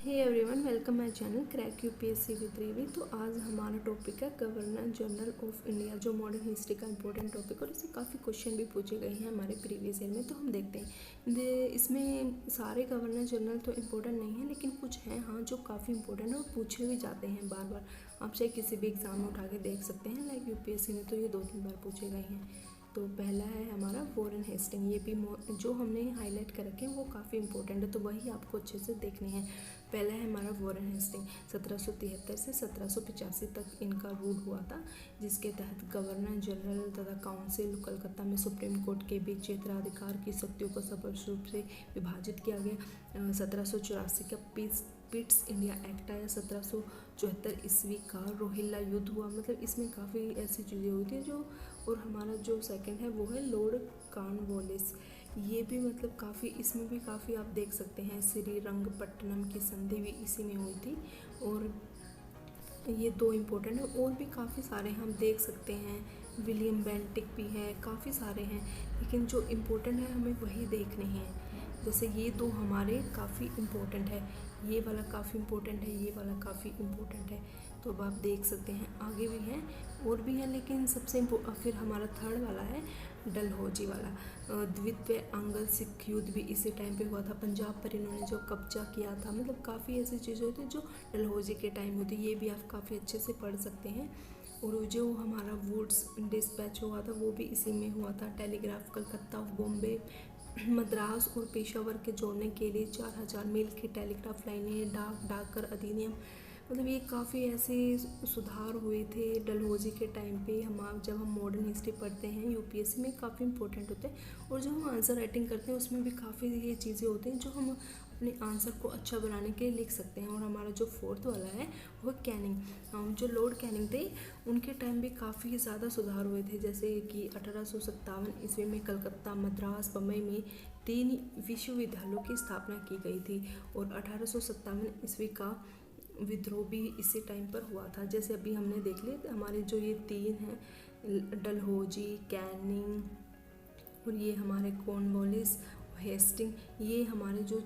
Hey everyone, welcome my channel crack UPSC with Rivi. तो आज हमारा टॉपिक है गवर्नर जनरल ऑफ इंडिया, जो मॉडर्न हिस्ट्री का इंपॉर्टेंट टॉपिक, और इससे काफ़ी क्वेश्चन भी पूछे गए हैं हमारे प्रीवियस ईयर में। तो हम देखते हैं इसमें सारे गवर्नर जनरल तो इम्पोर्टेंट नहीं है, लेकिन कुछ हैं हाँ जो काफ़ी इंपॉर्टेंट है और पूछे भी जाते हैं बार बार। आप चाहे किसी भी एग्जाम में उठा के देख सकते हैं, लाइक यूपीएससी में तो ये 2-3 बार पूछे गए हैं। तो पहला है हमारा वॉरेन हेस्टिंग। ये भी जो हमने हाईलाइट कर रखे हैं वो काफ़ी इंपॉर्टेंट है, तो वही आपको अच्छे से देखने हैं। पहला है हमारा वॉरेन हेस्टिंग। 1773 से 1785 तक इनका रूल हुआ था, जिसके तहत गवर्नर जनरल तथा काउंसिल कलकत्ता में सुप्रीम कोर्ट के बीच क्षेत्राधिकार की शक्तियों को स्पष्ट रूप से विभाजित किया गया। 1784 का पिट्स इंडिया एक्ट आया। 1774 ईस्वी का रोहिल्ला युद्ध हुआ। मतलब इसमें काफ़ी ऐसी चीज़ें हुई थी जो। और हमारा जो सेकंड है वो है लॉर्ड कॉर्नवालिस। ये भी मतलब काफ़ी, इसमें भी काफ़ी आप देख सकते हैं, श्रीरंगपट्टनम की संधि भी इसी में हुई थी। और ये दो इम्पोर्टेंट है, और भी काफ़ी सारे हम देख सकते हैं। विलियम बेंटिक भी है, काफ़ी सारे हैं, लेकिन जो इम्पोर्टेंट है हमें वही देखने हैं। जैसे ये दो हमारे काफ़ी इम्पोर्टेंट है, ये वाला काफ़ी इम्पोर्टेंट है, ये वाला काफ़ी इम्पोर्टेंट है। तो अब आप देख सकते हैं, आगे भी हैं और भी हैं, लेकिन सबसे फिर हमारा थर्ड वाला है डलहौजी वाला। द्वितीय आंग्ल सिख युद्ध भी इसी टाइम पे हुआ था। पंजाब पर इन्होंने जो कब्जा किया था, मतलब काफ़ी ऐसी चीज़ें होती हैं जो डलहौजी के टाइम होती है। ये भी आप काफ़ी अच्छे से पढ़ सकते हैं। और जो हमारा वुड्स डिस्पैच हुआ था वो भी इसी में हुआ था। टेलीग्राफ कलकत्ता, बॉम्बे, मद्रास और पेशावर के जोड़ने के लिए 4000 मील की टेलीग्राफ लाइनें, डाकघर अधिनियम, मतलब ये काफ़ी ऐसे सुधार हुए थे डलहौजी के टाइम पे। जब हम मॉडर्न हिस्ट्री पढ़ते हैं यूपीएससी में, काफ़ी इंपॉर्टेंट होते हैं। और जो हम आंसर राइटिंग करते हैं उसमें भी काफ़ी ये चीज़ें होती हैं जो हम अपने आंसर को अच्छा बनाने के लिए लिख सकते हैं। और हमारा जो फोर्थ वाला है वो कैनिंग। जो लॉर्ड कैनिंग थे उनके टाइम भी काफ़ी ज़्यादा सुधार हुए थे। जैसे कि 1857 ईस्वी में कलकत्ता, मद्रास, बम्बई में 3 विश्वविद्यालयों की स्थापना की गई थी। और 1857 ईस्वी का विद्रोह भी इसी टाइम पर हुआ था। जैसे अभी हमने देख लिया, हमारे जो ये 3 हैं, डलहौजी, कैनिंग और ये हमारे कॉर्नवालिस, हेस्टिंग, ये हमारे जो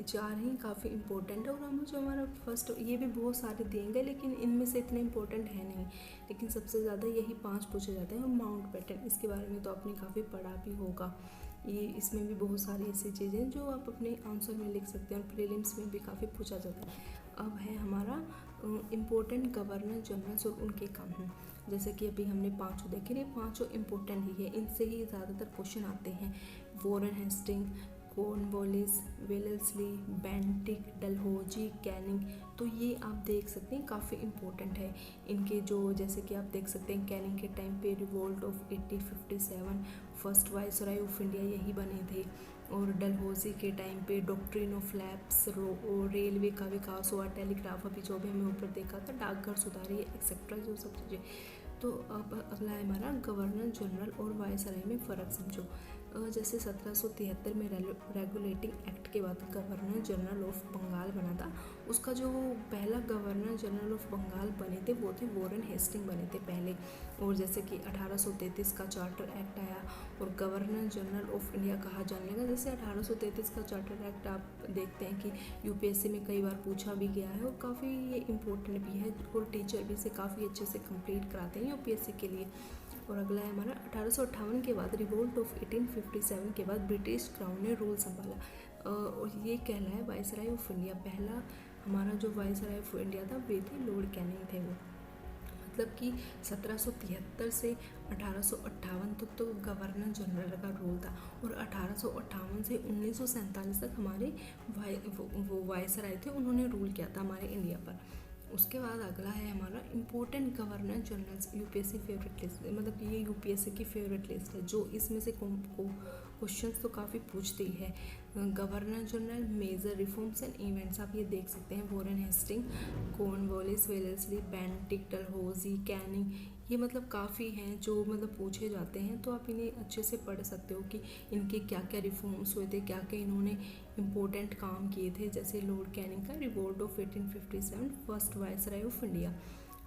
4 हैं काफ़ी इंपॉर्टेंट है। और हम जो हमारा फर्स्ट, ये भी बहुत सारे देंगे लेकिन इनमें से इतने इंपॉर्टेंट है नहीं, लेकिन सबसे ज़्यादा यही 5 पूछे जाते हैं। और माउंटबेटन, इसके बारे में तो आपने काफ़ी पढ़ा भी होगा। ये इसमें भी बहुत सारी ऐसी चीज़ें हैं जो आप अपने आंसर में लिख सकते हैं, और प्रीलिम्स में भी काफ़ी पूछा जाता है। अब है हमारा इम्पोर्टेंट गवर्नर जनरल्स और उनके काम हैं। जैसे कि अभी हमने 5 देखे, ये 5 इम्पोर्टेंट ही है, इनसे ही ज़्यादातर क्वेश्चन आते हैं। Warren Hasting, Cornwallis, Wellesley, Bentinck, Dalhousie, Canning. तो ये आप देख सकते हैं काफ़ी इम्पोर्टेंट है। इनके जो, जैसे कि आप देख सकते हैं, कैनिंग के टाइम पे revolt of 1857, first viceroy of India यही बने थे। और डलहौजी के टाइम पे डॉक्ट्रिन ऑफ लैप्स, रेलवे का विकास हुआ, टेलीग्राफ अभी जो भी हमें ऊपर देखा था, डाकघर सुधारी, एक्सेट्रा जो सब चीज़ें। तो अब अगला है हमारा गवर्नर जनरल और वायसराय में फ़र्क समझो। जैसे 1773 में रेगुलेटिंग एक्ट के बाद गवर्नर जनरल ऑफ बंगाल बना था। उसका जो पहला गवर्नर जनरल ऑफ बंगाल बने थे वो थे वॉरेन हेस्टिंग बने थे पहले। और जैसे कि 1833 का चार्टर एक्ट आया और गवर्नर जनरल ऑफ इंडिया कहा जाने लगा। जैसे 1833 का चार्टर एक्ट आप देखते हैं कि यूपीएससी में कई बार पूछा भी गया है और काफ़ी ये इम्पोर्टेंट भी है, और टीचर भी इसे काफ़ी अच्छे से कंप्लीट कराते हैं यूपीएससी के लिए। और अगला है हमारा 1858 के बाद, रिवोल्ट ऑफ 1857 के बाद ब्रिटिश क्राउन ने रूल संभाला। और ये कहलाया वाइसराय ऑफ इंडिया। पहला हमारा जो वाइसराय ऑफ इंडिया था वे थे लॉर्ड कैनिंग थे। वो मतलब कि 1773 से 1858 तक तो गवर्नर जनरल का रोल था। और 1858 से 1947 तक हमारे वो वाइसराय थे, उन्होंने रूल किया था हमारे इंडिया पर। उसके बाद अगला है हमारा important governor generals, UPSC favourite list. मतलब ये यूपीएससी की फेवरेट लिस्ट है, जो इसमें से क्वेश्चंस तो काफ़ी पूछते ही है। Governor general, major reforms and events, आप ये देख सकते हैं, Warren Hasting, Cornwallis, Wellesley, Bentinck, Dalhousie, Canning, ये मतलब काफ़ी हैं जो मतलब पूछे जाते हैं। तो आप इन्हें अच्छे से पढ़ सकते हो कि इनके क्या क्या रिफॉर्म्स हुए थे, क्या क्या इन्होंने इम्पोर्टेंट काम किए थे। जैसे लॉर्ड कैनिंग का revolt of 1857, first viceroy of India.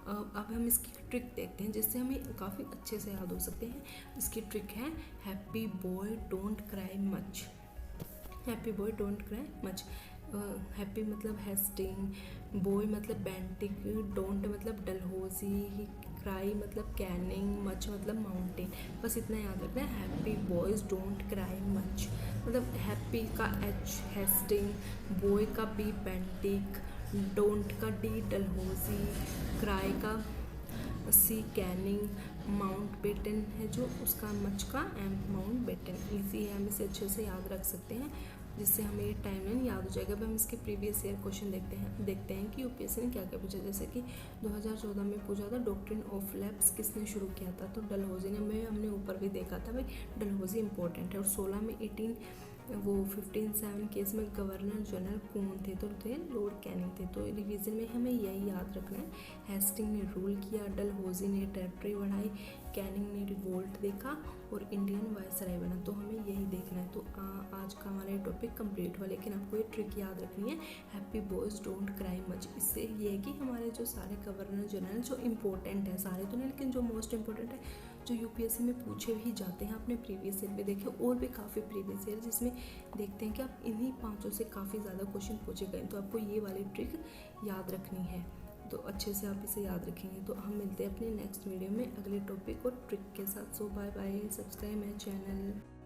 अब हम इसकी ट्रिक देखते हैं जिससे हमें काफ़ी अच्छे से याद हो सकते हैं। इसकी ट्रिक है happy boy don't cry much. Happy boy don't cry much. Happy मतलब हेस्टिंग, बॉय मतलब बेंटिक, डोंट मतलब डलहौजी, क्राई मतलब कैनिंग, मच मतलब माउंटेन। बस इतना याद रखना है, happy boys don't cry much. मतलब हैप्पी का एच हेस्टिंग, बॉय का बी बेंटिक, डोंट का डी डलहौजी, क्राई का सी कैनिंग, माउंट बेटन है जो उसका मच का एम माउंट बेटन। ईजी है, हम इसे अच्छे से याद रख सकते हैं जिससे हमें ये टाइमलाइन याद हो जाएगा। अब हम इसके प्रीवियस ईयर क्वेश्चन देखते हैं कि यूपीएससी ने क्या क्या पूछा। जैसे कि 2014 में पूछा था डॉक्ट्रिन ऑफ लैब्स किसने शुरू किया था, तो डलहौजी ने। हमने ऊपर भी देखा था भाई डलहौजी इंपॉर्टेंट है। और 16 में 15/7 केस में गवर्नर जनरल कौन थे, तो थे लॉर्ड कैनिंग थे। तो रिवीजन में हमें यही याद रखना है, हेस्टिंग ने रूल किया, डलहौजी ने टेरिटरी बढ़ाई, कैनिंग ने रिवोल्ट देखा और इंडियन वायसराय बना। तो हमें यही देखना है। तो आज का हमारा ये टॉपिक कंप्लीट हुआ, लेकिन आपको ये ट्रिक याद रखनी है, happy boys don't cry much. इससे ये है कि हमारे जो सारे गवर्नर जनरल जो इंपॉर्टेंट है, सारे तो नहीं लेकिन जो मोस्ट इंपॉर्टेंट है, जो यूपीएससी में पूछे भी जाते हैं, आपने प्रीवियस ईयर में देखे और भी काफ़ी प्रीवियस ईयर जिसमें देखते हैं कि आप इन्हीं पाँचों से काफ़ी ज़्यादा क्वेश्चन पूछे गए। तो आपको ये वाली ट्रिक याद रखनी है, तो अच्छे से आप इसे याद रखेंगे। तो हम मिलते हैं अपने नेक्स्ट वीडियो में अगले टॉपिक और ट्रिक के साथ। So bye bye, subscribe my channel.